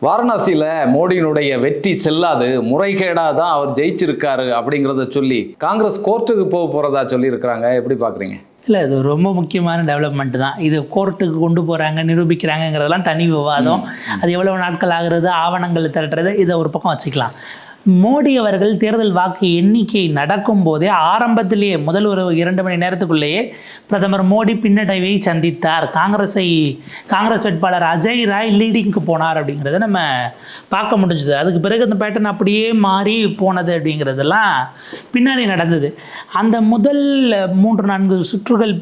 வாரணாசியில் மோடியினுடைய வெற்றி செல்லாது, முறைகேடாக தான் அவர் ஜெயிச்சிருக்காரு அப்படிங்கிறத சொல்லி காங்கிரஸ் கோர்ட்டுக்கு போகிறதா சொல்லியிருக்கிறாங்க. எப்படி பார்க்குறீங்க? இல்லை, இது ரொம்ப முக்கியமான டெவலப்மெண்ட் தான். இது கோர்ட்டுக்கு கொண்டு போகிறாங்க, நிரூபிக்கிறாங்கங்கிறதெல்லாம் தனி விவாதம். அது எவ்வளவு நாட்கள் ஆகுறது, ஆவணங்கள் திரட்டுறது, இதை ஒரு பக்கம் வச்சுக்கலாம். மோடி அவர்கள் தேர்தல் வாக்கு எண்ணிக்கை நடக்கும் போதே ஆரம்பத்திலேயே முதல் ஒரு 2 மணி நேரத்துக்குள்ளேயே பிரதமர் மோடி பின்னடைவை சந்தித்தார். காங்கிரஸ் வேட்பாளர் அஜய் ராய் லீடிங்க்கு போனார் அப்படிங்கிறத நம்ம பார்க்க முடிஞ்சது. அதுக்கு பிறகு அந்த பேட்டர்ன் அப்படியே மாறி போனது அப்படிங்கிறதெல்லாம் பின்னாடி நடந்தது. அந்த முதல் 3-4 சுற்றுகள்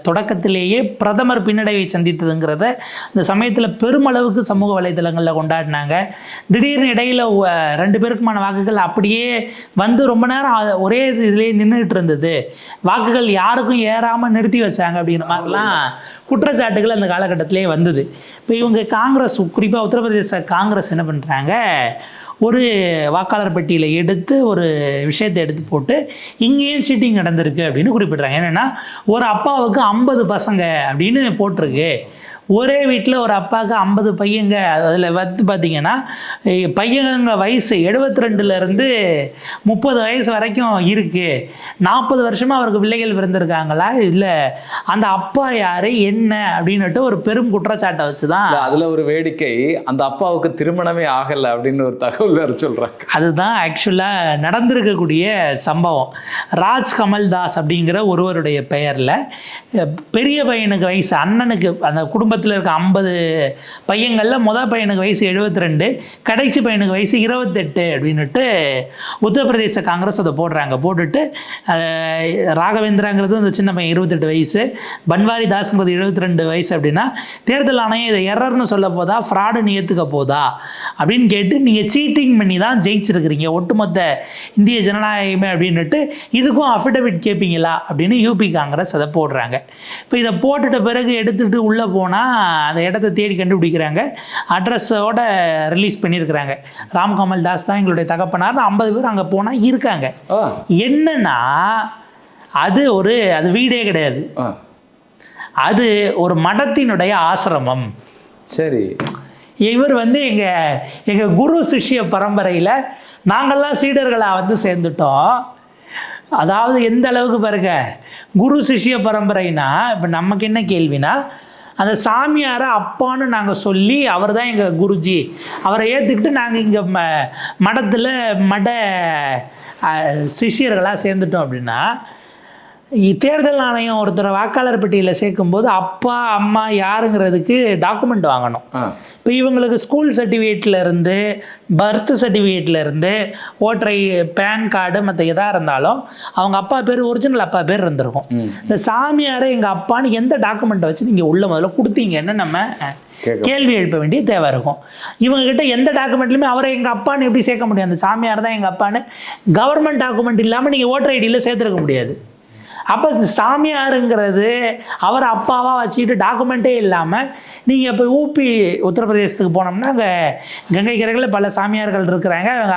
தொடக்கத்திலேயே பிரதமர் பின்னடைவை சந்தித்ததுங்கிறத இந்த சமயத்தில் பெருமளவுக்கு சமூக வலைதளங்களில் கொண்டாடினாங்க. திடீர்னு இடையில் 2 பேருக்குமான வாக்குகள் அப்படியே வந்து ரொம்ப நேரம் ஒரே இதுலேயே நின்றுட்டு இருந்தது, வாக்குகள் யாருக்கும் ஏறாமல் நிறுத்தி வச்சாங்க அப்படிங்கிற மாதிரிலாம் குற்றச்சாட்டுகள் அந்த காலகட்டத்திலே வந்தது. இப்போ இவங்க காங்கிரஸ், குறிப்பாக உத்தரப்பிரதேச காங்கிரஸ் என்ன பண்ணுறாங்க, ஒரு வாக்காளர் பட்டியலை எடுத்து ஒரு விஷயத்தை எடுத்து போட்டு இங்கேயும் சீட்டிங் நடந்திருக்கு அப்படின்னு குறிப்பிட்றாங்க. என்னென்னா, ஒரு அப்பாவுக்கு 50 பசங்க அப்படின்னு போட்டிருக்கு. ஒரே வீட்டில் ஒரு அப்பாவுக்கு 50 பையங்க. அதில் வந்து பார்த்திங்கன்னா பையங்க வயசு 72லேருந்து 30 வயசு வரைக்கும் இருக்குது. 40 வருஷமாக அவருக்கு பிள்ளைகள் பிறந்திருக்காங்களா, இல்லை அந்த அப்பா யார் என்ன அப்படின்னுட்டு ஒரு பெரும் குற்றச்சாட்டை வச்சு தான். அதில் ஒரு வேடிக்கை, அந்த அப்பாவுக்கு திருமணமே ஆகலை அப்படின்னு ஒரு தகவல் வேறு சொல்கிறாங்க. அதுதான் ஆக்சுவலாக நடந்திருக்கக்கூடிய சம்பவம். ராஜ் கமல் தாஸ் அப்படிங்கிற ஒருவருடைய பெயரில் பெரிய பையனுக்கு வயசு, அண்ணனுக்கு, அந்த குடும்பத்தில் இருக்க 50 பையங்களில் முதல் பையனுக்கு வயசு 72, கடைசி பையனுக்கு வயசு 28 அப்படின்னுட்டு உத்தரப்பிரதேச காங்கிரஸ் அதை போடுறாங்க. போட்டுட்டு ராகவேந்திராங்கிறது அந்த சின்ன பையன் 28 வயசு, பன்வாரி தாஸ்ங்கிறது 72 வயசு. அப்படின்னா தேர்தல் ஆணையம் இதை எரர்னு சொல்ல போதா, ஃப்ராடுன்னு ஏற்றுக்க போதா அப்படின்னு கேட்டு, நீங்கள் சீட்டிங் பண்ணி தான் ஜெயிச்சிருக்கிறீங்க ஒட்டுமொத்த இந்திய ஜனநாயகமே அப்படின்னுட்டு இதுக்கும் அஃபிடவிட் கேட்பீங்களா அப்படின்னு யூபி காங்கிரஸ் அதை போடுறாங்க. இப்போ இதை போட்டுட்ட பிறகு எடுத்துகிட்டு உள்ளே போனால் அந்த இடத்த தேடி கண்டுபிடிக்கிறாங்க, அட்ரஸோட ரிலீஸ் பண்ணியிருக்கிறாங்க. ராம் கமல் தாஸ் தான் எங்களுடைய தகப்பனார். 50 பேர் அங்கே போனால் இருக்காங்க. என்னன்னா, அது வீடே கிடையாது, அது ஒரு மடத்தினுடைய ஆசிரமம். சரி, இவர் வந்து எங்கள் குரு சிஷ்ய பரம்பரையில் நாங்கள்லாம் சீடர்களாக சேர்ந்துட்டோம். அதாவது எந்த அளவுக்கு பாருங்க, குரு சிஷ்ய பரம்பரைனா இப்போ நமக்கு என்ன கேள்வினா, அந்த சாமியாரை அப்பான்னு நாங்கள் சொல்லி அவர் தான் எங்கள் குருஜி, அவரை ஏற்றுக்கிட்டு நாங்கள் இங்கே மடத்தில் சிஷ்யர்களாக சேர்ந்துட்டோம். அப்படின்னா தேர்தல் ஆணையம் ஒருத்தரை வாக்காளர் பெட்டியில் சேர்க்கும்போது அப்பா அம்மா யாருங்கிறதுக்கு டாக்குமெண்ட் வாங்கணும். இப்போ இவங்களுக்கு ஸ்கூல் சர்டிஃபிகேட்லேருந்து, பர்த் சர்டிஃபிகேட்லேருந்து, ஓட்டர் பேன் கார்டு, மற்ற எதாக இருந்தாலும் அவங்க அப்பா பேர், ஒரிஜினல் அப்பா பேர் இருந்திருக்கும். இந்த சாமியாரை எங்கள் அப்பான்னு எந்த டாக்குமெண்ட்டை வச்சு நீங்கள் உள்ள முதல்ல கொடுத்தீங்கன்னு நம்ம கேள்வி எழுப்ப வேண்டிய தேவை இருக்கும். இவங்ககிட்ட எந்த டாக்குமெண்ட்லையுமே அவரை எங்கள் அப்பான்னு எப்படி சேர்க்க முடியும்? அந்த சாமியார் தான் எங்கள் அப்பான்னு கவர்மெண்ட் டாக்குமெண்ட் இல்லாமல் நீங்கள் ஓட்டர் ஐடியில் சேர்த்துருக்க முடியாது. அப்போ சாமியாருங்கிறது அவர் அப்பாவாக வச்சுக்கிட்டு டாக்குமெண்ட்டே இல்லாமல் நீங்கள் இப்போ ஊபி உத்தரப்பிரதேசத்துக்கு போனோம்னா அங்கே கங்கை கரைகளில் பல சாமியார்கள் இருக்கிறாங்க. அவங்க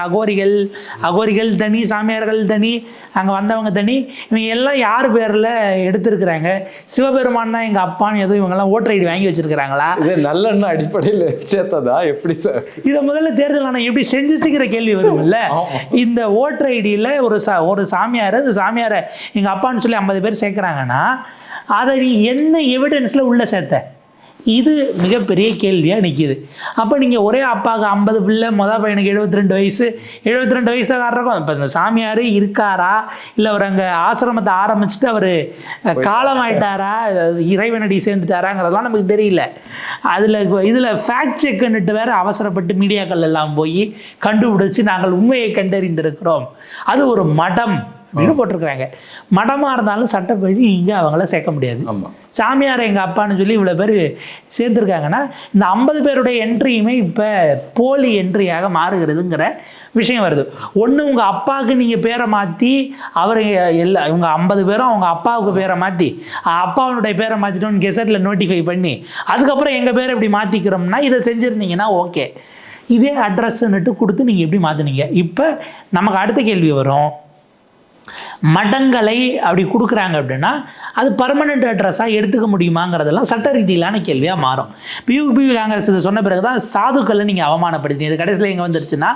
அகோரிகள் தனி, சாமியார்கள் தனி, அங்கே வந்தவங்க தனி. இவங்க எல்லாம் யார் பேரில் எடுத்துருக்குறாங்க? சிவபெருமான் தான் எங்கள் அப்பான்னு எதுவும் இவங்கெல்லாம் ஓட்டர் ஐடி வாங்கி வச்சுருக்கிறாங்களா? இது நல்லெண்ண அடிப்படையில் சேர்த்ததா எப்படி சார்? இதை முதல்ல தேர்தல் ஆணையம் எப்படி செஞ்சுச்சுங்கிற கேள்வி வரும்ல. இந்த ஓட்டர் ஐடியில் ஒரு சாமியார், இந்த சாமியாரை எங்கள் அப்பான்னு சொல்லி 50 பேர் சேர்க்குறாங்கன்னா அதை நீ என்ன எவிடன்ஸில் உள்ள சேர்த்த? இது மிகப்பெரிய கேள்வியாக நிற்கிது. அப்போ நீங்கள் ஒரே அப்பாவுக்கு 50 பிள்ளை, மொதல் பையனுக்கு 72 வயசு, 72 வயசாக இப்போ இந்த சாமியார் இருக்காரா, இல்லை அவர் அங்கே ஆசிரமத்தை ஆரம்பிச்சுட்டு அவர் காலமாயிட்டாரா, இறைவனடி சேர்ந்துட்டாராங்கிறதெல்லாம் நமக்கு தெரியல. இதில் ஃபேக்ட் செக்குன்னுட்டு வேறு அவசரப்பட்டு மீடியாக்கள் எல்லாம் போய் கண்டுபிடிச்சி நாங்கள் உண்மையை கண்டறிந்திருக்கிறோம், அது ஒரு மடம் அப்படின்னு போட்டிருக்கிறாங்க. மடமாக இருந்தாலும் சட்டப்படி இங்கே அவங்கள சேர்க்க முடியாது. சாமியார் எங்கள் அப்பான்னு சொல்லி இவ்வளோ பேர் சேர்ந்துருக்காங்கன்னா இந்த 50 பேருடைய என்ட்ரியுமே இப்போ போலி என்ட்ரியாக மாறுகிறதுங்கிற விஷயம் வருது. ஒன்று உங்கள் அப்பாவுக்கு நீங்கள் பேரை மாற்றி அவர் இவங்க 50 பேரும் அவங்க அப்பாவுக்கு பேரை மாற்றி அப்பாவுடைய பேரை மாற்றிட்டோன்னு கெசட்டில் நோட்டிஃபை பண்ணி அதுக்கப்புறம் எங்கள் பேரை எப்படி மாற்றிக்கிறோம்னா இதை செஞ்சுருந்தீங்கன்னா ஓகே. இதே அட்ரஸ்ன்னுட்டு கொடுத்து நீங்கள் எப்படி மாற்றினீங்க? இப்போ நமக்கு அடுத்த கேள்வி வரும், மடங்களை அப்படி கொடுக்குறாங்க அப்படின்னா அது பர்மனெண்ட் அட்ரஸாக எடுத்துக்க முடியுமாங்கிறதெல்லாம் சட்ட ரீதியிலான கேள்வியாக மாறும். யூபி காங்கிரஸ் இதை சொன்ன பிறகு தான் சாதுக்களை நீங்கள் அவமானப்படுத்தினீங்க. இது கடைசியில் எங்கே வந்துருச்சுன்னா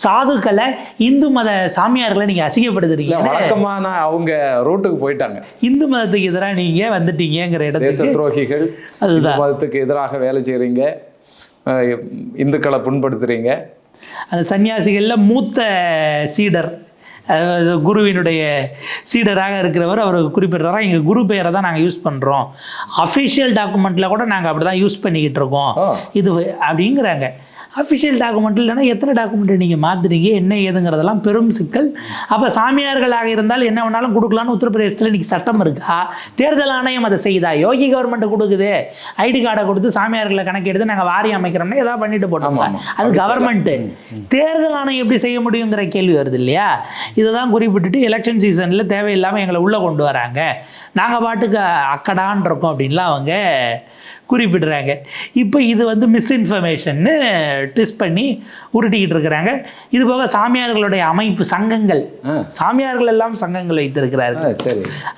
சாதுக்களை இந்து மத சாமியார்களை நீங்கள் அசிங்கப்படுத்துறீங்க. வழக்கமான அவங்க ரூட்டுக்கு போயிட்டாங்க. இந்து மதத்துக்கு எதிராக நீங்கள் வந்துட்டீங்கிற இடத்துல தேச துரோகிகள், அதுதான் மதத்துக்கு எதிராக வேலை செய்கிறீங்க, இந்துக்களை புண்படுத்துறீங்க. அந்த சன்னியாசிகளில் மூத்த சீடர், குருவினுடைய சீடராக இருக்கிறவர் அவர் குறிப்பிடுறாரா, எங்கள் குரு பெயரை தான் நாங்கள் யூஸ் பண்ணுறோம், அஃபிஷியல் டாக்குமெண்ட்டில் கூட நாங்கள் அப்படி தான் யூஸ் பண்ணிக்கிட்டு இருக்கோம் இது அப்படிங்கிறாங்க. அஃபிஷியல் டாக்குமெண்ட் இல்லைன்னா எத்தனை டாக்குமெண்ட்டை நீங்கள் மாற்றுறீங்க, என்ன ஏதுங்கிறதெல்லாம் பெரும் சிக்கல். அப்போ சாமியார்களாக இருந்தால் என்ன வேணாலும் கொடுக்கலான்னு உத்தரப்பிரதேசத்தில் இன்றைக்கி சட்டம் இருக்கா? தேர்தல் ஆணையம் அதை செய்யுதா? யோகி கவர்மெண்ட்டு கொடுக்குது, ஐடி கார்டை கொடுத்து சாமியார்களை கணக்கெடுத்து நாங்கள் வாரியம் அமைக்கிறோம்னா ஏதாவது பண்ணிட்டு போட்டோம், அது கவர்மெண்ட்டு. தேர்தல் ஆணையம் எப்படி செய்ய முடியுங்கிற கேள்வி வருது இல்லையா? இதை தான் குறிப்பிட்டுட்டு எலெக்ஷன் சீசனில் தேவையில்லாமல் எங்களை உள்ளே கொண்டு வராங்க, நாங்கள் பாட்டுக்கு அக்கடான் இருக்கோம் அப்படின்லாம் அவங்க குறிப்பிடுறாங்க. இப்போ இது வந்து மிஸ்இன்ஃபர்மேஷன்னு ட்விஸ்ட் பண்ணி உருட்டிக்கிட்டு இருக்கிறாங்க. இது போக சாமியார்களுடைய அமைப்பு சங்கங்கள், சாமியார்கள் எல்லாம் சங்கங்கள் வைத்திருக்கிறார்கள்.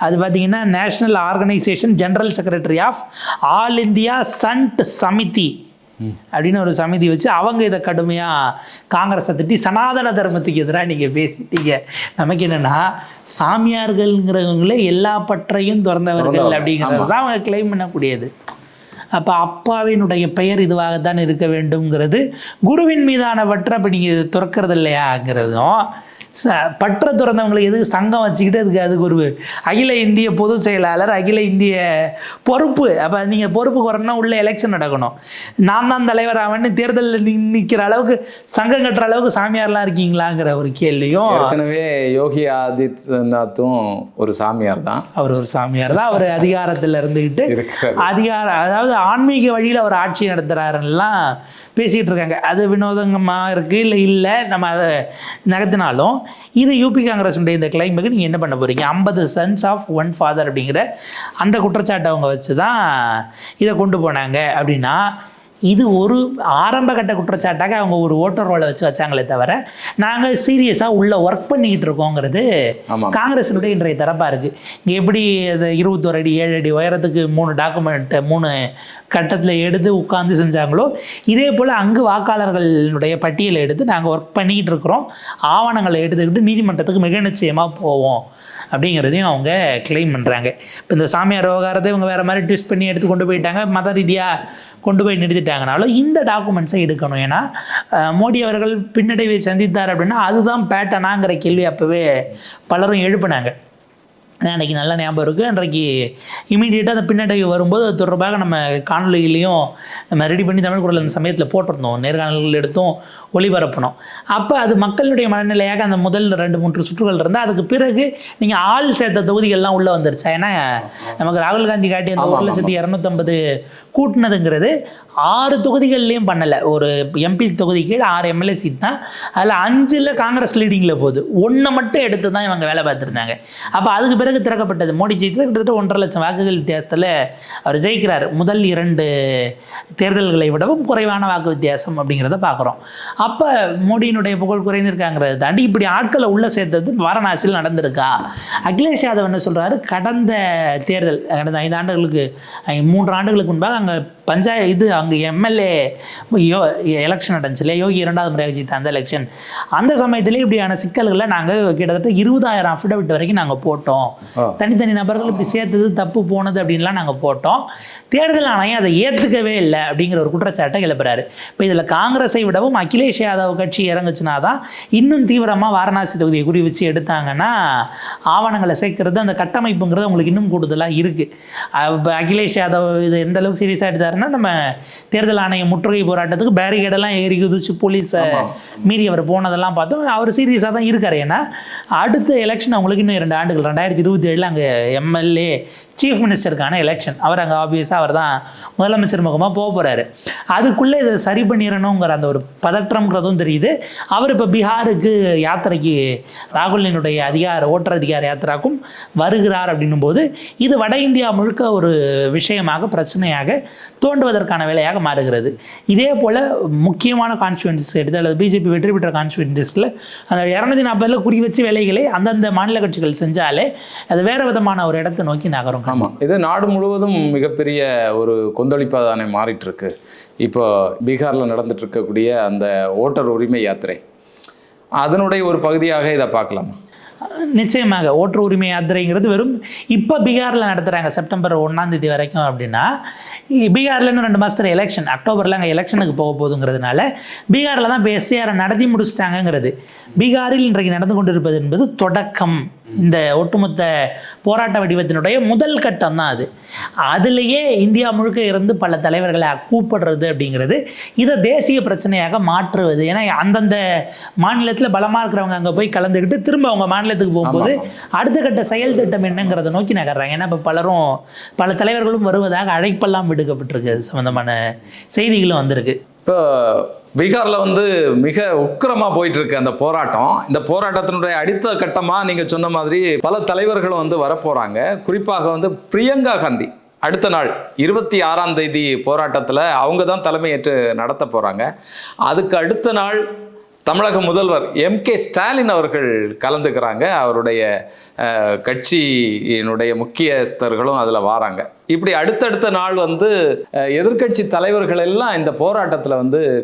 அது பார்த்தீங்கன்னா national organisation general secretary of all India Sant Samiti அப்படின்னு ஒரு சமிதி வச்சு அவங்க இதை கடுமையாக காங்கிரஸை திட்டி சனாதன தர்மத்துக்கு எதிராக நீங்கள் பேசிட்டீங்க. நமக்கு என்னென்னா சாமியார்கள்ங்கிறவங்களே எல்லா பற்றையும் திறந்தவர்கள் அப்படிங்கிறது தான் அவங்க கிளைம் பண்ணக்கூடியது. அப்போ அப்பாவினுடைய பெயர் இதுவாகத்தான் இருக்க வேண்டும்ங்கிறது, குருவின் மீதான பற்றை அப்போ நீங்கள் துறக்கிறது இல்லையாங்கிறதும், பற்ற துறந்தவங்களுக்கு எதுக்கு சங்கம் வச்சுக்கிட்டு அதுக்கு ஒரு அகில இந்திய பொதுச் செயலாளர், அகில இந்திய பொறுப்பு. அப்போ நீங்கள் பொறுப்புக்கு வரணும்னா உள்ள எலெக்ஷன் நடக்கணும். நான் தான் தலைவர் ஆவன்னு தேர்தலில் நிற்கிற அளவுக்கு சங்கம் கட்டுற அளவுக்கு சாமியார்லாம் இருக்கீங்களாங்கிற ஒரு கேள்வியும். ஏற்கனவே யோகி ஆதித்யநாத்தும் ஒரு சாமியார் தான். அவர் ஒரு சாமியார் தான். அவர் அதிகாரத்தில் இருந்துக்கிட்டு அதாவது ஆன்மீக வழியில் அவர் ஆட்சி நடத்துகிறாருலாம் பேசிகிட்டு இருக்காங்க. அது வினோதங்கமாக இருக்குது இல்லை நம்ம அதை நகர்த்தினாலும் இது யூபி காங்கிரஸுடைய இந்த கிளைமுக்கு நீங்கள் என்ன பண்ண போகிறீங்க? 50 சன்ஸ் ஆஃப் ஒன் ஃபாதர் அப்படிங்கிற அந்த குற்றச்சாட்டை அவங்க வச்சு தான் இதை கொண்டு போனாங்க. அப்படின்னா இது ஒரு ஆரம்ப கட்ட குற்றச்சாட்டாக அவங்க ஒரு ஓட்டர் ரோலை வச்சாங்களே தவிர நாங்கள் சீரியஸாக உள்ள ஒர்க் பண்ணிக்கிட்டு இருக்கோங்கிறது காங்கிரஸினுடைய இன்றைய தரப்பாக இருக்குது. இங்கே எப்படி அது 21 அடி 7 அடி உயரத்துக்கு 3 டாக்குமெண்ட்டை 3 கட்டத்தில் எடுத்து உட்காந்து செஞ்சாங்களோ இதே போல் அங்கு வாக்காளர்களுடைய பட்டியலை எடுத்து நாங்கள் ஒர்க் பண்ணிக்கிட்டு இருக்கிறோம், ஆவணங்களை எடுத்துக்கிட்டு நீதிமன்றத்துக்கு மிக நிச்சயமாக போவோம் அப்படிங்கிறதையும் அவங்க கிளைம் பண்ணுறாங்க. இப்போ இந்த சாமியார் விவகாரத்தை இவங்க வேறு மாதிரி ட்விஸ்ட் பண்ணி எடுத்து கொண்டு போயிட்டாங்க, மத ரீதியாக கொண்டு போய் நிறுத்திட்டாங்கனாலும் இந்த டாக்குமெண்ட்ஸை எடுக்கணும். ஏன்னா மோடி அவர்கள் பின்னடைவை சந்தித்தார் அப்படின்னா அதுதான் பேட்டனாங்கிற கேள்வி அப்போவே பலரும் எழுப்பினாங்க. அன்றைக்கி நல்லா ஞாபகம் இருக்குது. அன்றைக்கு இமீடியட்டாக அந்த பின்னடைவு வரும்போது அது தொடர்பாக நம்ம காணொலியிலையும் நம்ம ரெடி பண்ணி தமிழ் குரல் அந்த சமயத்தில் போட்டிருந்தோம், நேர்காணல்கள் எடுத்தும் ஒளிபரப்பணும். அப்போ அது மக்களுடைய மனநிலையாக அந்த முதல் 2-3 சுற்றுகள் இருந்தால் அதுக்கு பிறகு நீங்கள் ஆள் சேர்த்த தொகுதிகள்லாம் உள்ளே வந்துருச்சா? ஏன்னா நமக்கு ராகுல் காந்தி காட்டி அந்த 1,250 கூட்டினதுங்கிறது 6 தொகுதிகள்லையும் பண்ணலை. ஒரு எம்பி தொகுதி கீழே 6 எம்எல்ஏ சீட் தான், அதில் 5ல் காங்கிரஸ் லீடிங்கில் போகுது, 1 மட்டும் எடுத்து தான் இவங்க வேலை பார்த்துருந்தாங்க. அப்போ அதுக்கு பிறகு திறக்கப்பட்டது. மோடி ஜெயித்து கிட்டத்தட்ட 1.5 லட்சம் வாக்குகள் வித்தியாசத்தில் அவர் ஜெயிக்கிறார். முதல் 2 தேர்தல்களை விடவும் குறைவான வாக்கு வித்தியாசம் அப்படிங்கிறத பார்க்குறோம். அப்போ மோடியினுடைய புகழ் குறைந்திருக்காங்கிறத தாண்டி இப்படி ஆட்களை உள்ளே சேர்த்தது வாரணாசியில் நடந்திருக்கா? அகிலேஷ் யாதவ் என்ன சொல்கிறாரு, கடந்த தேர்தல் கடந்த 5 ஆண்டுகளுக்கு 3 ஆண்டுகளுக்கு முன்பாக அங்கே பஞ்சாயத்து அங்கே எம்எல்ஏ எலெக்ஷன் நடந்துச்சு இல்லையா, யோகி 2வது முறையாக ஜெயித்த அந்த எலெக்ஷன், அந்த சமயத்திலே இப்படியான சிக்கல்களை நாங்கள் கிட்டத்தட்ட 20,000 அஃபிடவிட் வரைக்கும் நாங்கள் போட்டோம், தனித்தனி நபர்கள் இப்படி சேர்த்தது தப்பு போனது அப்படின்லாம் நாங்கள் போட்டோம், தேர்தல் ஆணையம் அதை ஏற்றுக்கவே இல்லை அப்படிங்கிற ஒரு குற்றச்சாட்டை எழுப்புறாரு. இப்போ இதில் காங்கிரஸை விடவும் அகிலேஷ் யாதவ் கட்சி இறங்குச்சுனா தான் இன்னும் தீவிரமாக வாரணாசி தொகுதியை குறி வச்சு எடுத்தாங்கன்னா ஆவணங்களை சேர்க்கறது அந்த கட்டமைப்புங்கிறது உங்களுக்கு இன்னும் கூடுதலாக இருக்குது. இப்போ அகிலேஷ் யாதவ் இது எந்த அளவுக்கு சீரியஸாக எடுத்தாருன்னா நம்ம தேர்தல் ஆணைய முற்றுகை போராட்டத்துக்கு பேரிகேடெல்லாம் ஏறி குதிச்சு போலீஸை மீறி அவர் போனதெல்லாம் பார்த்தோம். அவர் சீரியஸாக தான் இருக்கார். ஏன்னா அடுத்த எலெக்ஷன் அவங்களுக்கு இன்னும் 2 ஆண்டுகள் 2027 அங்கே எம்எல்ஏ சீஃப் மினிஸ்டருக்கான எலெக்ஷன். அவர் அங்கே ஆப்வியஸாக அவர் தான் முதலமைச்சர் முகமாக போக போகிறாரு. அதுக்குள்ளே இதை சரி பண்ணிடணுங்கிற அந்த ஒரு பதற்றம்ங்கிறதும் தெரியுது. அவர் இப்போ பீகாருக்கு யாத்திரைக்கு ராகுலினுடைய ஓட்டர் அதிகார யாத்திராக்கும் வருகிறார் அப்படின்னும் போது இது வட இந்தியா முழுக்க ஒரு விஷயமாக பிரச்சனையாக தோண்டுவதற்கான வேலையாக மாறுகிறது. இதே போல் முக்கியமான கான்ஸ்டியூன்சிஸ் எடுத்து அல்லது பிஜேபி வெற்றி பெற்ற கான்ஸ்டியூன்சிஸில் அந்த 240 குறி வச்சு வேலைகளை அந்தந்த மாநில கட்சிகள் செஞ்சாலே அது வேறு விதமான ஒரு இடத்தை நோக்கி நகரும். ஆமாம், இது நாடு முழுவதும் மிகப்பெரிய ஒரு கொந்தளிப்பாக தானே மாறிட்டு இருக்கு. இப்போ பீகாரில் நடந்துட்டு இருக்கக்கூடிய அந்த ஓட்டர் உரிமை யாத்திரை அதனுடைய ஒரு பகுதியாக இதை பார்க்கலாமா? நிச்சயமாக ஓட்டு உரிமை யாத்திரைங்கிறது வெறும் இப்போ பீகாரில் நடத்துகிறாங்க செப்டம்பர் 1 வரைக்கும். அப்படின்னா பீகாரில் இன்னும் 2 மாதத்துல எலெக்ஷன், அக்டோபரில் அங்கே எலெக்ஷனுக்கு போக போகுதுங்கிறதுனால பீகாரில் தான் இப்போ எஸ்ஏஆரை நடத்தி முடிச்சிட்டாங்கிறது. பீகாரில் இன்றைக்கு நடந்து கொண்டிருப்பது என்பது தொடக்கம். இந்த ஒட்டுமொத்த போராட்ட வடிவத்தினுடைய முதல் கட்டம் தான் அது. அதுலேயே இந்தியா முழுக்க இருந்து பல தலைவர்களை கூப்பிடுறது அப்படிங்கிறது இதை தேசிய பிரச்சனையாக மாற்றுவது. ஏன்னா அந்தந்த மாநிலத்தில் பலமாக இருக்கிறவங்க அங்கே போய் கலந்துக்கிட்டு திரும்ப அவங்க மாநிலத்துக்கு போகும்போது அடுத்த கட்ட செயல் திட்டம் என்னங்கிறத நோக்கி நகர்றாங்க. ஏன்னா இப்போ பல தலைவர்களும் வருவதாக அழைப்பெல்லாம் விடுக்கப்பட்டிருக்கு, சம்மந்தமான செய்திகளும் வந்திருக்கு. இப்போ பீகாரில் மிக உக்கிரமாக போயிட்டு இருக்கு அந்த போராட்டம். இந்த போராட்டத்தினுடைய அடுத்த கட்டமாக நீங்கள் சொன்ன மாதிரி பல தலைவர்களும் வரப்போகிறாங்க. குறிப்பாக பிரியங்கா காந்தி அடுத்த நாள் 26ஆம் தேதி போராட்டத்தில் அவங்க தான் தலைமையேற்று நடத்த போகிறாங்க. அதுக்கு அடுத்த நாள் தமிழக முதல்வர் எம்.கே. ஸ்டாலின் அவர்கள் கலந்துக்கிறாங்க. அவருடைய கட்சியினுடைய முக்கியஸ்தர்களும் அதில் வராங்க. இப்படி அடுத்தடுத்த நாள் எதிர்க்கட்சி தலைவர்கள் எல்லாம் இந்த போராட்டத்தில்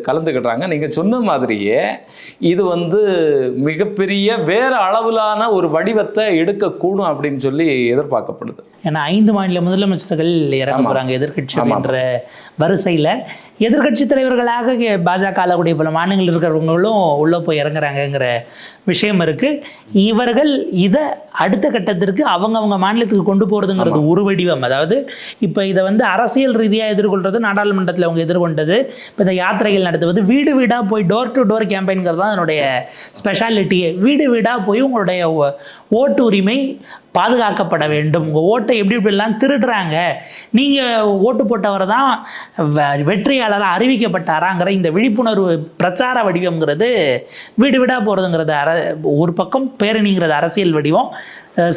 கலந்துக்கிட்டாங்க. நீங்கள் சொன்ன மாதிரியே இது மிகப்பெரிய வேறு அளவிலான ஒரு வடிவத்தை எடுக்கக்கூடும் அப்படின்னு சொல்லி எதிர்பார்க்கப்படுது. ஏன்னா 5 மாநில முதலமைச்சர்கள் இறங்க போகிறாங்க எதிர்கட்சி அப்படின்ற வரிசையில். எதிர்கட்சி தலைவர்களாக பாஜக ஆளக்கூடிய பல மாநிலங்கள் இருக்கிறவங்களும் உள்ளே போய் இறங்குறாங்கங்கிற விஷயம் இருக்குது. இவர்கள் இதை அடுத்த கட்டத்திற்கு அவங்க மாநிலத்துக்கு கொண்டு போகிறதுங்கிறது ஒரு வடிவம். அதாவது இப்போ இதை அரசியல் ரீதியாக எதிர்கொள்கிறது, நாடாளுமன்றத்தில் அவங்க எதிர்கொண்டது. இப்போ இந்த யாத்திரைகள் நடத்துவது, வீடு வீடாக போய் டோர் டு டோர் கேம்பெயின்கிறது தான் அதனுடைய ஸ்பெஷாலிட்டியே. வீடு வீடாக போய் உங்களுடைய ஓட்டு உரிமை பாதுகாக்கப்பட வேண்டும், உங்கள் ஓட்டை எப்படிலாம் திருடுறாங்க, நீங்கள் ஓட்டு போட்டவர் தான் வெற்றியாளராக அறிவிக்கப்பட்டாராங்கிற இந்த விழிப்புணர்வு பிரச்சார வடிவம்ங்கிறது வீடு வீடாக போகிறதுங்கிறது ஒரு பக்கம் பேரணிங்கிறது அரசியல் வடிவம்.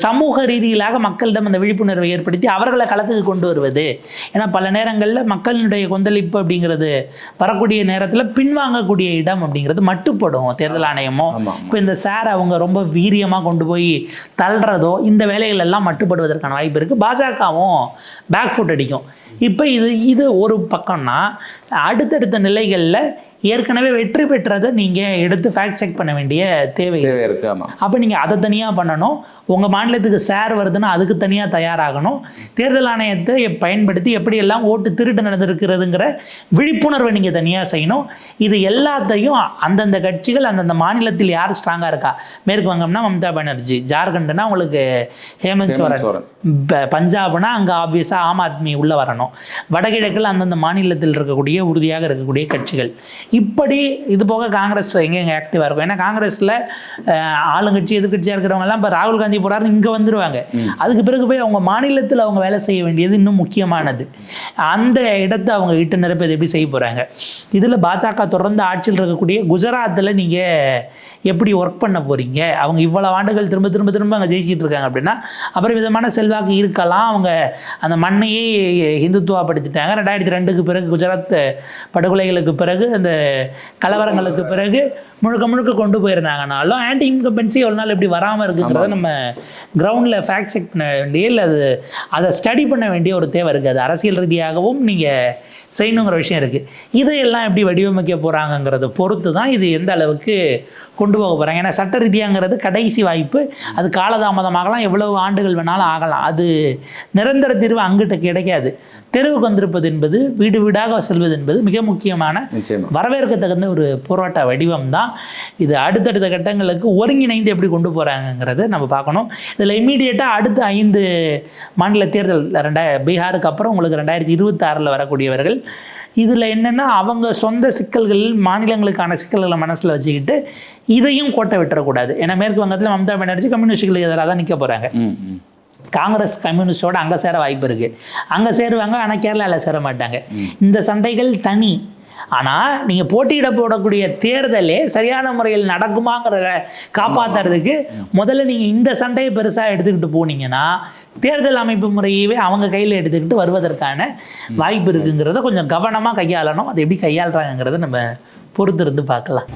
சமூக ரீதியிலாக மக்களிடம் அந்த விழிப்புணர்வை ஏற்படுத்தி அவர்களை களத்துக்கு கொண்டு வருவது. ஏன்னா பல நேரங்களில் மக்களினுடைய கொந்தளிப்பு அப்படிங்கிறது வரக்கூடிய நேரத்தில் பின்வாங்கக்கூடிய இடம் அப்படிங்கிறது மட்டுப்படும். தேர்தல் ஆணையமோ இப்போ இந்த சார் அவங்க ரொம்ப வீரியமாக கொண்டு போய் தள்ளுறதோ இந்த வேலைகள் எல்லாம் மட்டுப்படுவதற்கான வாய்ப்பு இருக்குது. பாஜகவும் பேக் ஃபுட் அடிக்கும். இப்போ இது ஒரு பக்கம்னா, அடுத்தடுத்த நிலைகளில் ஏற்கனவே வெற்றி பெற்றதை நீங்கள் எடுத்து ஃபேக்ட் செக் பண்ண வேண்டிய தேவை இருக்கு. அப்போ நீங்கள் அதை தனியாக பண்ணணும். உங்கள் மாநிலத்துக்கு சேர் வருதுன்னா அதுக்கு தனியாக தயாராகணும். தேர்தல் ஆணையத்தை பயன்படுத்தி எப்படியெல்லாம் ஓட்டு திருட்டு நடந்திருக்கிறதுங்கிற விழிப்புணர்வை நீங்கள் தனியாக செய்யணும். இது எல்லாத்தையும் அந்தந்த கட்சிகள் அந்தந்த மாநிலத்தில் யார் ஸ்ட்ராங்காக இருக்கா, மேற்கு வங்கம்னா மம்தா பானர்ஜி, ஜார்க்கண்ட்னா உங்களுக்கு ஹேமந்த் சோரன், பஞ்சாப்னா அங்கே ஆப்வியஸாக ஆம் ஆத்மி உள்ளே வரணும், வடகிழக்கில் அந்தந்த மாநிலத்தில் இருக்கக்கூடிய உறுதியாக இருக்கக்கூடிய கட்சிகள். இப்படி இது போக காங்கிரஸ் எங்கெங்கே ஆக்டிவாக இருக்கும். ஏன்னா காங்கிரஸில் ஆளுங்கட்சி எதிர்கட்சியாக இருக்கிறவங்க எல்லாம் இப்போ ராகுல் காந்தி போறாரு இங்கே வந்துடுவாங்க. அதுக்கு பிறகு போய் அவங்க மாநிலத்தில் அவங்க வேலை செய்ய வேண்டியது இன்னும் முக்கியமானது. அந்த இடத்தை அவங்க இட்டு நிரப்பது எப்படி செய்ய போகிறாங்க. இதில் பாஜக தொடர்ந்து ஆட்சியில் இருக்கக்கூடிய குஜராத்தில் நீங்கள் எப்படி ஒர்க் பண்ண போகிறீங்க. அவங்க இவ்வளவு ஆண்டுகள் திரும்ப திரும்ப திரும்ப அங்கே ஜெயிச்சிட்டு இருக்காங்க அப்படின்னா அப்புறம் விதமான செல்வாக்கு இருக்கலாம். அவங்க அந்த மண்ணையே ஹிந்துத்துவப்படுத்திட்டாங்க. 2002க்கு பிறகு குஜராத் படுகொலைகளுக்கு பிறகு அந்த கலவரங்களுக்கு பிறகு முழுக்க முழுக்க கொண்டு போயிருந்தாங்கனாலும் ஆன்டி இன்கம்பன்சி ஒரு நாள் எப்படி வராமல் இருக்குங்கிறத நம்ம கிரவுண்டில் ஃபேக்ட் செக் பண்ண வேண்டிய இல்லை அதை ஸ்டடி பண்ண வேண்டிய ஒரு தேவை இருக்குது. அது அரசியல் ரீதியாகவும் நீங்கள் செய்யணுங்கிற விஷயம் இருக்குது. இதையெல்லாம் எப்படி வடிவமைக்க போகிறாங்கங்கிறத பொறுத்து தான் இது எந்த அளவுக்கு கொண்டு போக போகிறாங்க. ஏன்னா சட்ட ரீதியாங்கிறது கடைசி வாய்ப்பு. அது காலதாமதமாகலாம், எவ்வளவு ஆண்டுகள் வேணாலும் ஆகலாம். அது நிரந்தர தீர்வு அங்கிட்ட கிடைக்காது. தெருவுக்கு வந்திருப்பது என்பது, வீடு வீடாக செல்வது என்பது மிக முக்கியமான வரவேற்க தகுந்த ஒரு போராட்ட வடிவம் தான். இது அடுத்தடுத்த கட்டங்களுக்கு ஒருங்கிணைந்து எப்படி கொண்டு போகிறாங்கங்கிறத நம்ம பார்க்கணும். இதில் இம்மீடியட்டாக அடுத்த 5 மாநில தேர்தல் பீகாருக்கு அப்புறம் உங்களுக்கு 2026 வரக்கூடியவர்கள். இதில் என்னென்னா அவங்க சொந்த சிக்கல்கள், மாநிலங்களுக்கான சிக்கல்களை மனசில் வச்சுக்கிட்டு இதையும் கோட்டை விட்டுறக்கூடாது. ஏன்னா மேற்கு வங்கத்தில் மம்தா பானர்ஜி கம்யூனிஸ்டுகளுக்கு எதிராக தான் நிற்க போகிறாங்க. காங்கிரஸ் கம்யூனிஸ்டோட அங்கே சேர வாய்ப்பு இருக்குது. அங்கே சேருவாங்க, ஆனால் கேரளாவில் சேர மாட்டாங்க. இந்த சண்டைகள் தனி. ஆனால் நீங்கள் போட்டியிட போடக்கூடிய தேர்தலே சரியான முறையில் நடக்குமாங்கிறத காப்பாற்றுறதுக்கு முதல்ல நீங்கள் இந்த சண்டையை பெருசாக எடுத்துக்கிட்டு போனீங்கன்னா தேர்தல் அமைப்பு முறையவே அவங்க கையில் எடுத்துக்கிட்டு வருவதற்கான வாய்ப்பு இருக்குங்கிறத கொஞ்சம் கவனமாக கையாளணும். அதை எப்படி கையாளுறாங்கிறத நம்ம பொறுத்திருந்து பார்க்கலாம்.